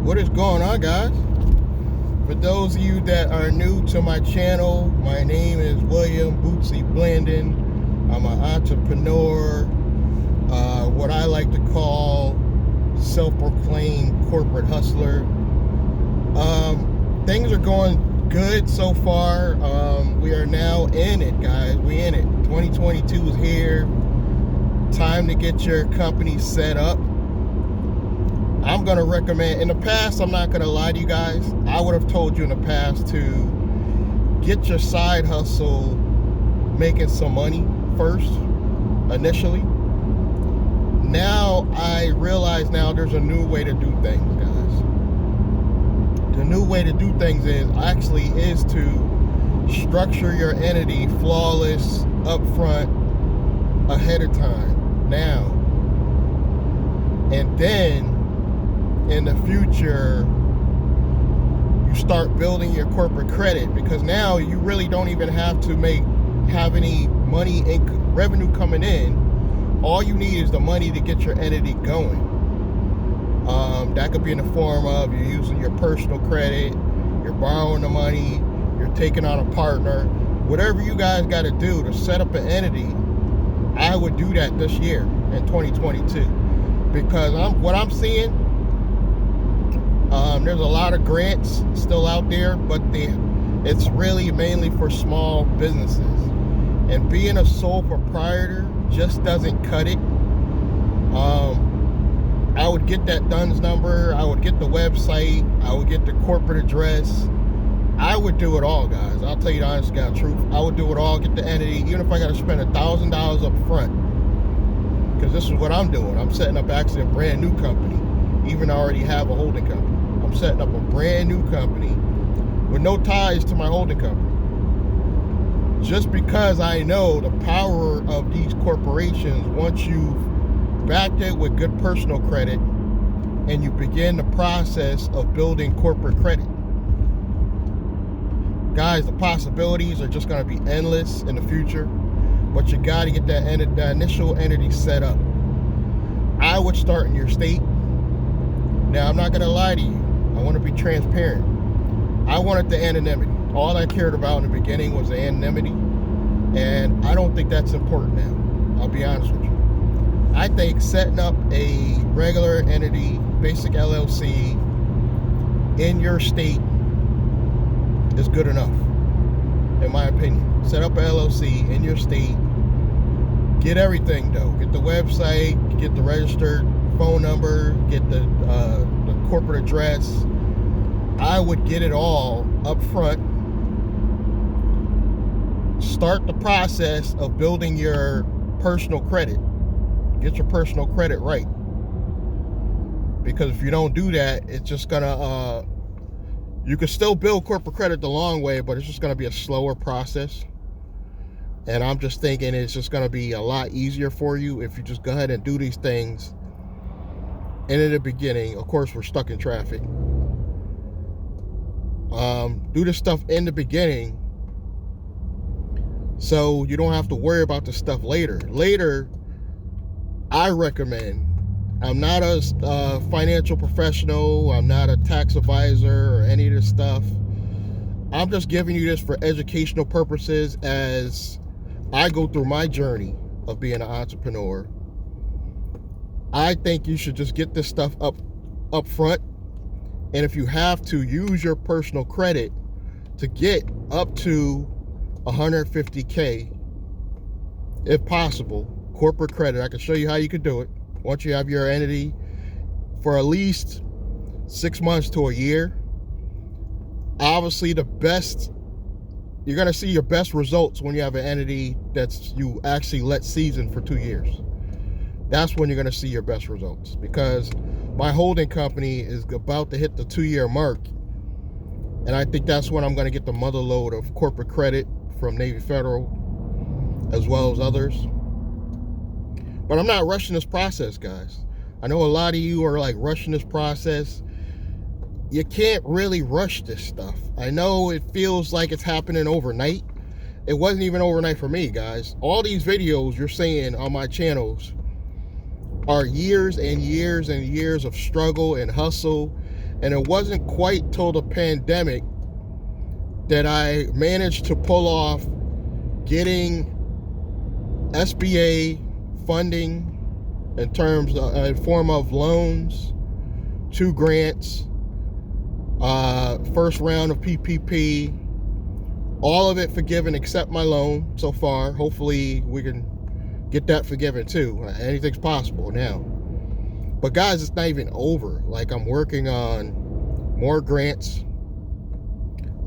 What is going on, guys? For those of you that are new to my channel, my name is William Bootsy Blandon. I'm an entrepreneur, what I like to call self-proclaimed corporate hustler. Things are going good so far. We are now in it, guys. We in it. 2022 is here. Time to get your company set up. I'm going to recommend, in the past, I'm not going to lie to you guys, I would have told you in the past to get your side hustle making some money first, initially. Now, I realize now there's a new way to do things, guys. The new way to do things is to structure your entity flawless, upfront, ahead of time, now. And then, in the future, you start building your corporate credit, because now you really don't even have to have any money revenue coming in. All you need is the money to get your entity going. That could be in the form of you're using your personal credit, you're borrowing the money, you're taking on a partner, whatever you guys got to do to set up an entity. I would do that this year in 2022, because what I'm seeing, there's a lot of grants still out there, but it's really mainly for small businesses. And being a sole proprietor just doesn't cut it. I would get that DUNS number, I would get the website, I would get the corporate address. I would do it all, guys. I'll tell you the honest God truth. I would do it all, get the entity, even if I got to spend $1,000 up front. Because this is what I'm doing. I'm setting up actually a brand new company, even though I already have a holding company. I'm setting up a brand new company with no ties to my holding company. Just because I know the power of these corporations, once you've backed it with good personal credit and you begin the process of building corporate credit. Guys, the possibilities are just going to be endless in the future, but you got to get that initial entity set up. I would start in your state. Now, I'm not going to lie to you. I want to be transparent. I wanted the anonymity. All I cared about in the beginning was the anonymity, and I don't think that's important now. I'll be honest with you. I think setting up a regular entity, basic LLC, in your state is good enough, in my opinion. Set up an LLC in your state. Get everything, though. Get the website, get the registered phone number, get the corporate address. I would get it all up front. Start the process of building your personal credit. Get your personal credit right. Because if you don't do that, it's just gonna, you can still build corporate credit the long way, but it's just gonna be a slower process. And I'm just thinking it's just gonna be a lot easier for you if you just go ahead and do these things. And in the beginning, of course, we're stuck in traffic. Do this stuff in the beginning so you don't have to worry about the stuff later. Later, I recommend, I'm not a financial professional, I'm not a tax advisor or any of this stuff. I'm just giving you this for educational purposes as I go through my journey of being an entrepreneur. I think you should just get this stuff up front. And if you have to, use your personal credit to get up to $150K, if possible, corporate credit. I can show you how you could do it once you have your entity for at least 6 months to a year. Obviously, you're going to see your best results when you have an entity that's you actually let season for 2 years. That's when you're going to see your best results, because my holding company is about to hit the 2-year mark, and I think that's when I'm going to get the mother load of corporate credit from Navy Federal as well as others. But I'm not rushing this process, guys. I know a lot of you are like rushing this process. You can't really rush this stuff. I know it feels like it's happening overnight. It wasn't even overnight for me, guys. All these videos you're seeing on my channels are years and years and years of struggle and hustle And it wasn't quite till the pandemic that I managed to pull off getting SBA funding in terms of, in form of loans, 2 grants, first round of PPP, all of it forgiven except my loan so far. Hopefully we can get that forgiven too. Anything's possible now. But guys, it's not even over. Like, I'm working on more grants.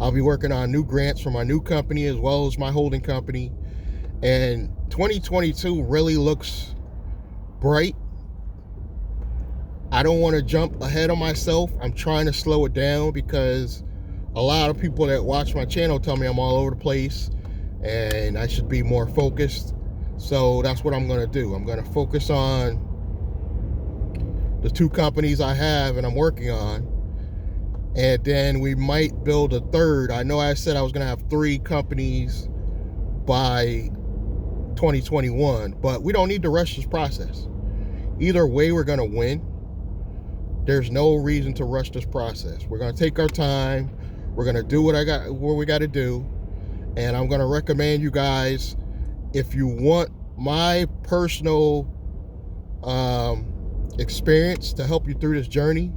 I'll be working on new grants for my new company as well as my holding company. And 2022 really looks bright. I don't want to jump ahead of myself. I'm trying to slow it down because a lot of people that watch my channel tell me I'm all over the place and I should be more focused. So that's what I'm going to do. I'm going to focus on the 2 companies I have and I'm working on. And then we might build a third. I know I said I was going to have 3 companies by 2021, but we don't need to rush this process. Either way, we're going to win. There's no reason to rush this process. We're going to take our time. We're going to do what we got to do. And I'm going to recommend you guys, if you want my personal experience to help you through this journey,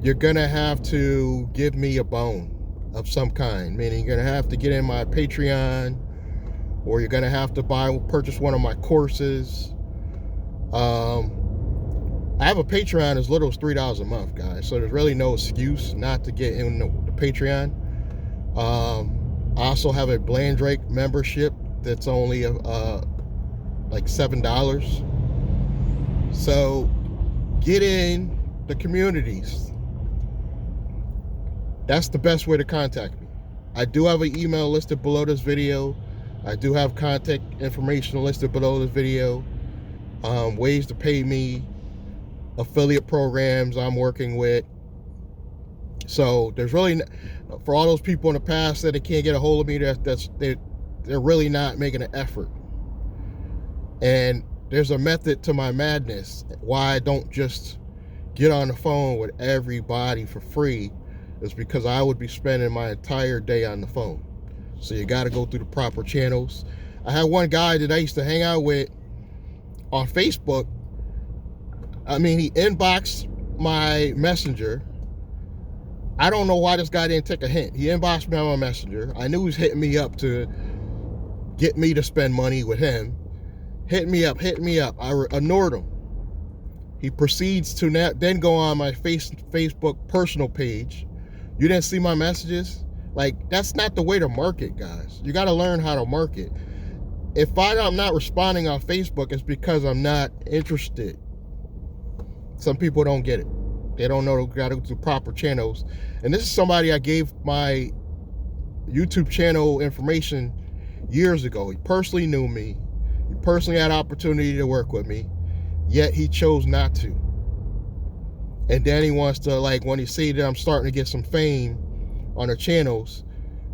you're going to have to give me a bone of some kind. Meaning you're going to have to get in my Patreon, or you're going to have to purchase one of my courses. I have a Patreon as little as $3 a month, guys. So there's really no excuse not to get in the Patreon. I also have a Blandrake membership that's only like $7. So get in the communities. That's the best way to contact me. I do have an email listed below this video. I do have contact information listed below this video. Ways to pay me, affiliate programs I'm working with. So there's really, for all those people in the past that they can't get a hold of me, they're really not making an effort. And there's a method to my madness. Why I don't just get on the phone with everybody for free is because I would be spending my entire day on the phone. So you got to go through the proper channels. I had one guy that I used to hang out with on Facebook. I mean, he inboxed my messenger. I don't know why this guy didn't take a hint. He inboxed me on my messenger. I knew he was hitting me up to get me to spend money with him. Hit me up. I ignored him. He proceeds to then go on my Facebook personal page. You didn't see my messages? Like, that's not the way to market, guys. You got to learn how to market. If I'm not responding on Facebook, it's because I'm not interested. Some people don't get it. They don't know they got to go to proper channels. And this is somebody I gave my YouTube channel information years ago. He personally knew me. He personally had opportunity to work with me. Yet he chose not to. And then he wants to, like, when he sees that I'm starting to get some fame on the channels,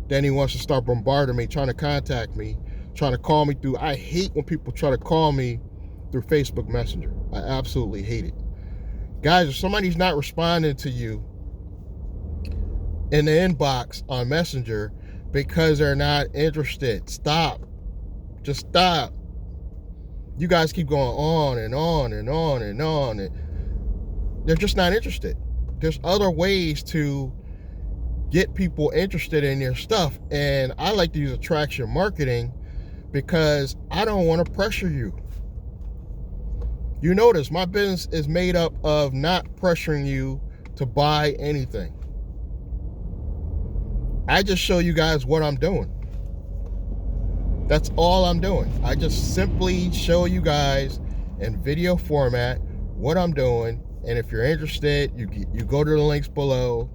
then he wants to start bombarding me, trying to contact me, trying to call me through. I hate when people try to call me through Facebook Messenger. I absolutely hate it. Guys, if somebody's not responding to you in the inbox on Messenger because they're not interested, stop. Just stop. You guys keep going on and on and on and on. And they're just not interested. There's other ways to get people interested in your stuff. And I like to use attraction marketing because I don't want to pressure you. You notice my business is made up of not pressuring you to buy anything. I just show you guys what I'm doing. That's all I'm doing. I just simply show you guys in video format what I'm doing. And if you're interested, you go to the links below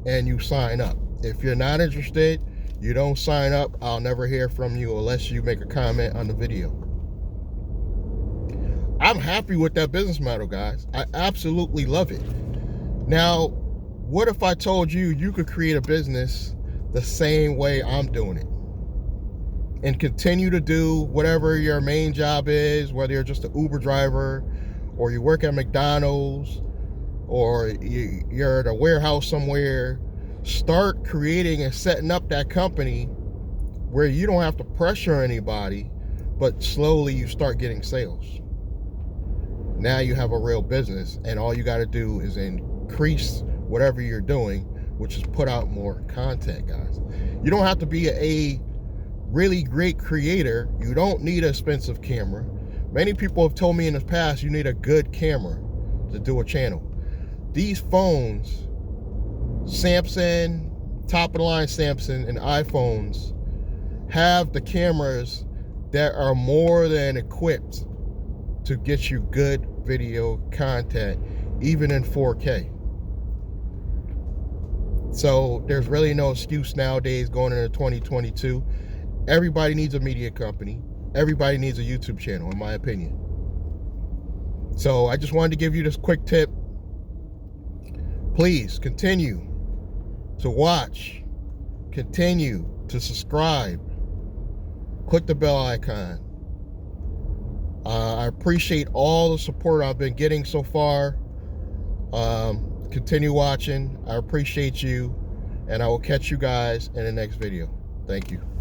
and you sign up. If you're not interested, you don't sign up. I'll never hear from you unless you make a comment on the video. I'm happy with that business model, guys. I absolutely love it. Now, what if I told you you could create a business the same way I'm doing it and continue to do whatever your main job is, whether you're just an Uber driver or you work at McDonald's or you're at a warehouse somewhere, start creating and setting up that company where you don't have to pressure anybody, but slowly you start getting sales. Now you have a real business, and all you got to do is increase whatever you're doing, which is put out more content, guys. You don't have to be a really great creator. You don't need an expensive camera. Many people have told me in the past you need a good camera to do a channel. These phones, Samsung, top of the line Samsung, and iPhones have the cameras that are more than equipped to get you good video content, even in 4K. So there's really no excuse nowadays going into 2022. Everybody needs a media company. Everybody needs a YouTube channel, in my opinion. So I just wanted to give you this quick tip. Please continue to watch, continue to subscribe, click the bell icon. I appreciate all the support I've been getting so far. Continue watching. I appreciate you, and I will catch you guys in the next video. Thank you.